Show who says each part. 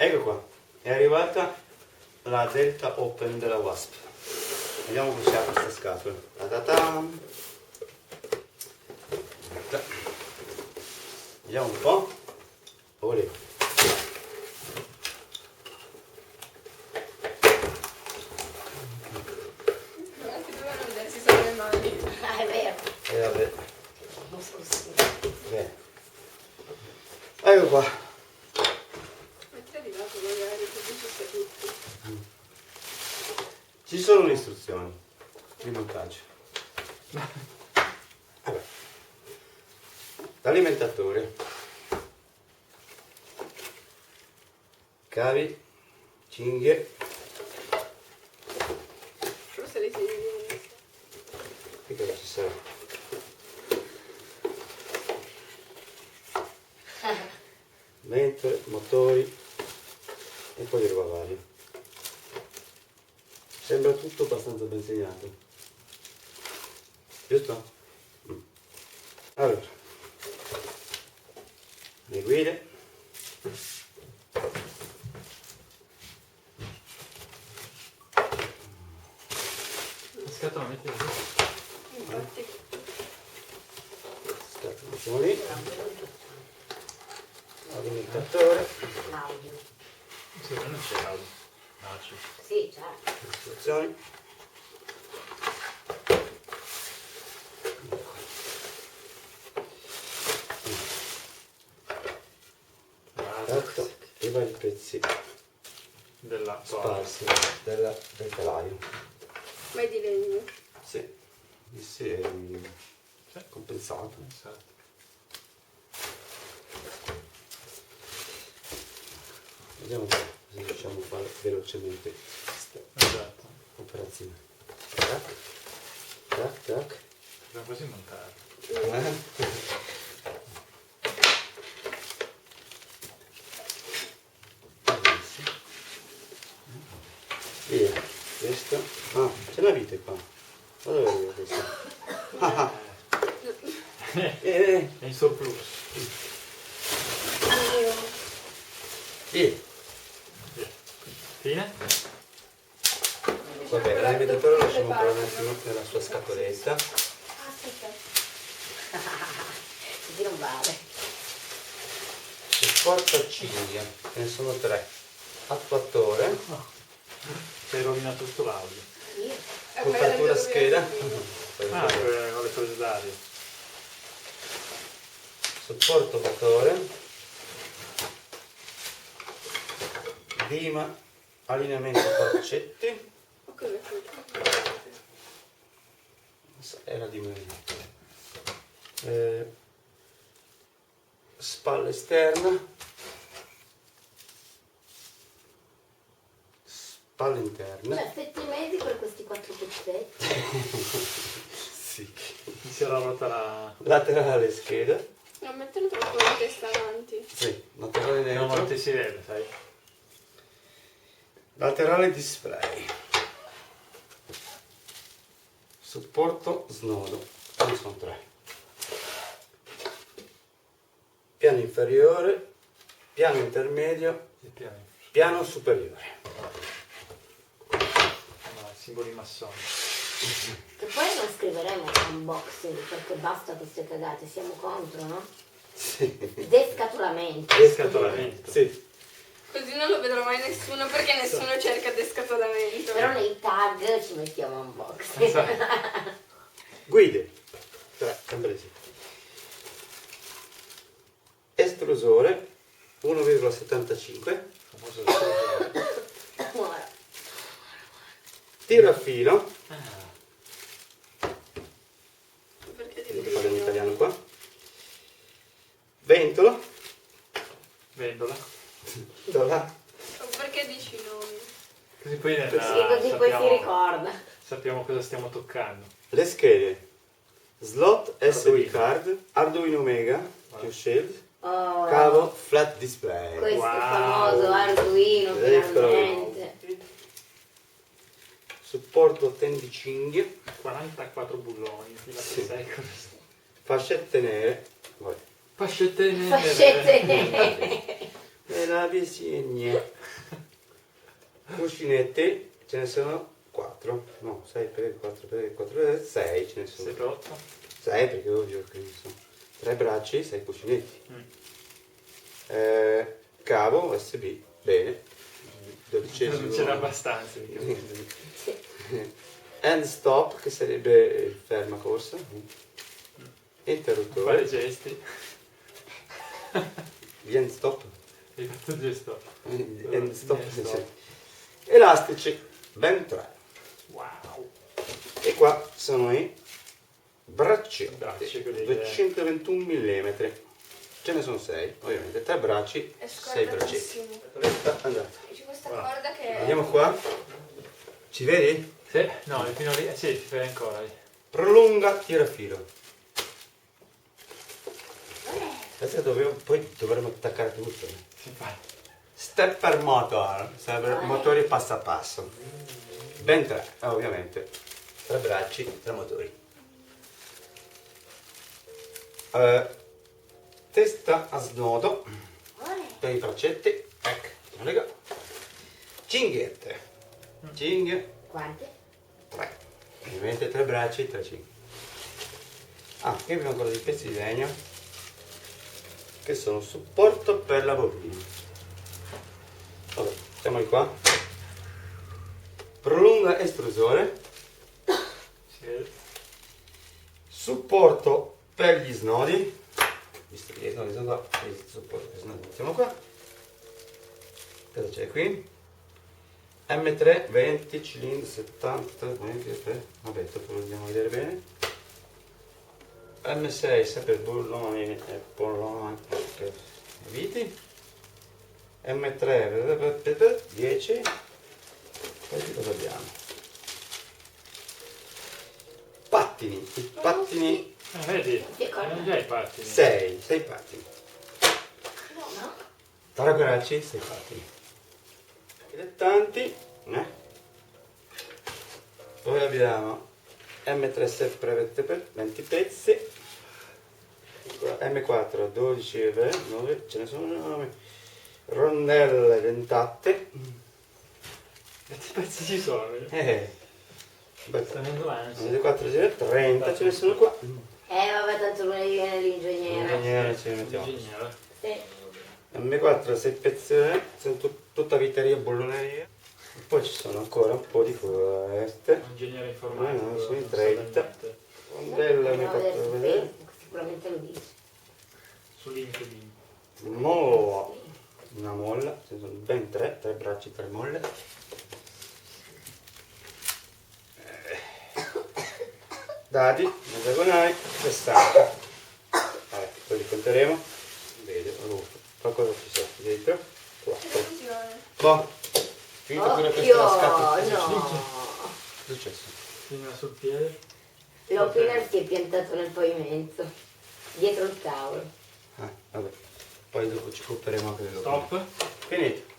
Speaker 1: Ecco qua, è arrivata la Delta Open della Wasp. Vediamo come si apre questa scatola. Ta-ta-tam. Vediamo un po'. Olè.
Speaker 2: Anche dovevano vedersi solo le mani.
Speaker 3: Ah, è vero.
Speaker 1: Vabbè.
Speaker 3: Non scusi.
Speaker 1: Bene. Ecco qua.
Speaker 2: Ma ti è arrivato magari così ci sta tutto.
Speaker 1: Ci sono le istruzioni di montaggio. Vabbè. L'alimentatore. Cavi, cinghie.
Speaker 2: Forse le tieni.
Speaker 1: Che cosa ci sarà? Ventole, motori e poi roba varia. Sembra tutto abbastanza ben segnato. Giusto? Allora, le guide.
Speaker 4: La scatola metti
Speaker 2: Infatti.
Speaker 1: Aspetta un attimo lì. L'alimentatore.
Speaker 3: L'audio.
Speaker 4: sì, ma non c'è l'audio. No, c'è.
Speaker 3: Sì, certo.
Speaker 1: Istruzioni. Ecco i vari pezzi
Speaker 4: Della
Speaker 1: sparsi del telaio.
Speaker 2: Ma è di legno.
Speaker 1: Sì, sì, è compensato.
Speaker 4: Esatto.
Speaker 1: Vediamo un po' se riusciamo a fare velocemente questa
Speaker 4: Esatto.
Speaker 1: operazione. Tac, tac, tac.
Speaker 4: Sono così montati.
Speaker 1: Via, questo. Ah, c'è la vite qua. Ma dove arriva questo? Ah,
Speaker 4: È in surplus.
Speaker 1: Via.
Speaker 4: Fine?
Speaker 1: Vabbè, l'alimentatore lo lasciamo ancora un attimo nella sua scatoletta.
Speaker 3: Aspetta. Così non vale.
Speaker 1: Il portacinghia, ce ne sono tre. Attuatore,
Speaker 4: Ci hai rovinato tutto l'audio.
Speaker 3: Io.
Speaker 1: copertura scheda,
Speaker 4: Ah, con le cose d'aria.
Speaker 1: supporto motore, dima, allineamento torcetti,
Speaker 2: O come fai?
Speaker 1: era di me. Spalla esterna, spalla interna.
Speaker 3: Cioè, effetti medi per questi 4 pezzetti.
Speaker 1: Sì.
Speaker 4: Mi si era rotta la...
Speaker 1: Laterale scheda,
Speaker 2: Non mettere troppo la testa avanti.
Speaker 1: sì, laterale
Speaker 4: Non
Speaker 1: dentro,
Speaker 4: ti si vede, sai?
Speaker 1: laterale display, supporto snodo, ne sono tre. Piano inferiore, piano intermedio,
Speaker 4: Il piano.
Speaker 1: piano superiore.
Speaker 4: No, simboli massoni.
Speaker 3: Che poi non scriveremo unboxing perché basta queste cagate, siamo contro, no?
Speaker 1: Sì.
Speaker 3: Descatolamento.
Speaker 4: Descatolamento.
Speaker 1: Sì.
Speaker 2: Così non lo vedrà mai nessuno perché nessuno cerca descatolamento.
Speaker 3: Però nei tag ci mettiamo unboxing.
Speaker 1: Guide. Tre, sempre sì. Estrusore 1,75.
Speaker 4: Famoso esplosione.
Speaker 3: Guarda.
Speaker 1: Tiro a filo.
Speaker 2: Perché ti
Speaker 1: Devo fare in italiano qua. Ventola.
Speaker 4: Vendola.
Speaker 1: Dola.
Speaker 2: Perché dici i nomi?
Speaker 4: Così poi
Speaker 3: Sì, così poi si ricorda.
Speaker 4: sappiamo cosa stiamo toccando.
Speaker 1: Le schede. Slot SD card. Arduino Mega. Più Shield.
Speaker 3: Oh,
Speaker 1: Cavo flat display.
Speaker 3: questo
Speaker 4: Wow.
Speaker 3: famoso Arduino,
Speaker 1: Eccolo.
Speaker 3: finalmente.
Speaker 1: Supporto tendicinghie.
Speaker 4: 44 bulloni.
Speaker 1: Sì.
Speaker 4: Secoli.
Speaker 1: Fascette nere. Vai.
Speaker 4: Fascette nere.
Speaker 3: Fascette nere.
Speaker 1: la vicina. Cuscinetti, ce ne sono 4. No, 6 per 4 per 4 6 ce ne sono.
Speaker 4: 6 per 8.
Speaker 1: 6 perché ovvio che sono 3 bracci, 6 cuscinetti. Cavo USB, bene. 12.
Speaker 4: Non c'era abbastanza.
Speaker 1: End stop, che sarebbe il fermacorsa.
Speaker 4: Fare
Speaker 1: Interruttore.
Speaker 4: gesti.
Speaker 1: End stop.
Speaker 4: Hai fatto il gesto.
Speaker 1: End stop.
Speaker 4: End stop.
Speaker 1: Elastici, ben 3.
Speaker 4: Wow.
Speaker 1: E qua sono i bracci.
Speaker 4: Bracci, quelli
Speaker 1: 221 mm. Ce ne sono 6, ovviamente. 3 bracci,
Speaker 2: È
Speaker 1: 6 bracci.
Speaker 2: scordatissimo.
Speaker 1: Andate.
Speaker 2: E c'è questa corda che...
Speaker 1: Andiamo qua. Ci vedi?
Speaker 4: Sì, no, fino lì. Sì, ti fai ancora lì.
Speaker 1: Prolunga tirafilo. Adesso poi dovremo attaccare tutto.
Speaker 4: Si fa.
Speaker 1: Stepper motor, sarebbero motori passo a passo. Ben 3, ovviamente. 3 bracci, 3 motori. Testa a snodo per i braccetti. Ecco, lega. Cinghette. Cinghie
Speaker 3: Quante?
Speaker 1: 3. Ovviamente 3 bracci, 3 cinghie. Ah, qui abbiamo ancora dei pezzi di legno che sono supporto per la bobina. Vabbè, mettiamoli qua. Prolunga estrusore.
Speaker 4: Sì.
Speaker 1: Supporto per gli snodi. Visto che gli snodi sono qua, il supporto per gli snodi mettiamo qua. Cosa c'è qui? M3 20 cilindri 70 20, vabbè, dopo lo andiamo a vedere bene. M6 sempre bulloni e polloni e viti. M3 10. Poi cosa abbiamo? Pattini, i pattini
Speaker 4: Vedi?
Speaker 3: Che cosa?
Speaker 4: Non già i pattini.
Speaker 1: 6 pattini.
Speaker 3: No?
Speaker 1: 3 bracci, 6 pattini. Dilettanti, Poi abbiamo M3 sempre 20 pezzi. M4 12 e 9, ce ne sono 9. Rondelle dentate.
Speaker 4: Quanti pezzi ci sono?
Speaker 1: Beh,
Speaker 4: Sta venendo l'ansia.
Speaker 1: 4 30 ce ne sono qua.
Speaker 3: Vabbè, tanto non viene l'ingegnere.
Speaker 1: Ingegnere ce ne mettiamo.
Speaker 4: Ingegnere.
Speaker 3: Sì.
Speaker 1: M4 6 pezzi, sono tutta viteria e bolloneria. E poi ci sono ancora un po' di queste.
Speaker 4: Ingegnere informatico.
Speaker 1: No, sono
Speaker 4: non so
Speaker 1: 30.
Speaker 4: veramente.
Speaker 1: Rondelle
Speaker 3: Andiamo a vedere
Speaker 1: M4
Speaker 3: su
Speaker 1: vedere.
Speaker 3: Facebook, sicuramente lo dice.
Speaker 4: Su LinkedIn.
Speaker 1: Una molla, ce ne sono ben 3 bracci, 3 molle. Dadi, diagonali, 60. Vabbè, poi li conteremo. Vedi, qualcosa ci sia dentro. 4.
Speaker 2: Televisione.
Speaker 1: Boh, finito pure questa scatola.
Speaker 3: Occhio,
Speaker 1: Cosa
Speaker 3: no.
Speaker 1: è successo?
Speaker 4: Fino sul piede.
Speaker 3: L'opiner si è piantato nel pavimento, dietro il tavolo.
Speaker 1: Vabbè, poi dopo ci occuperemo anche dello.
Speaker 4: Stop.
Speaker 1: Finito.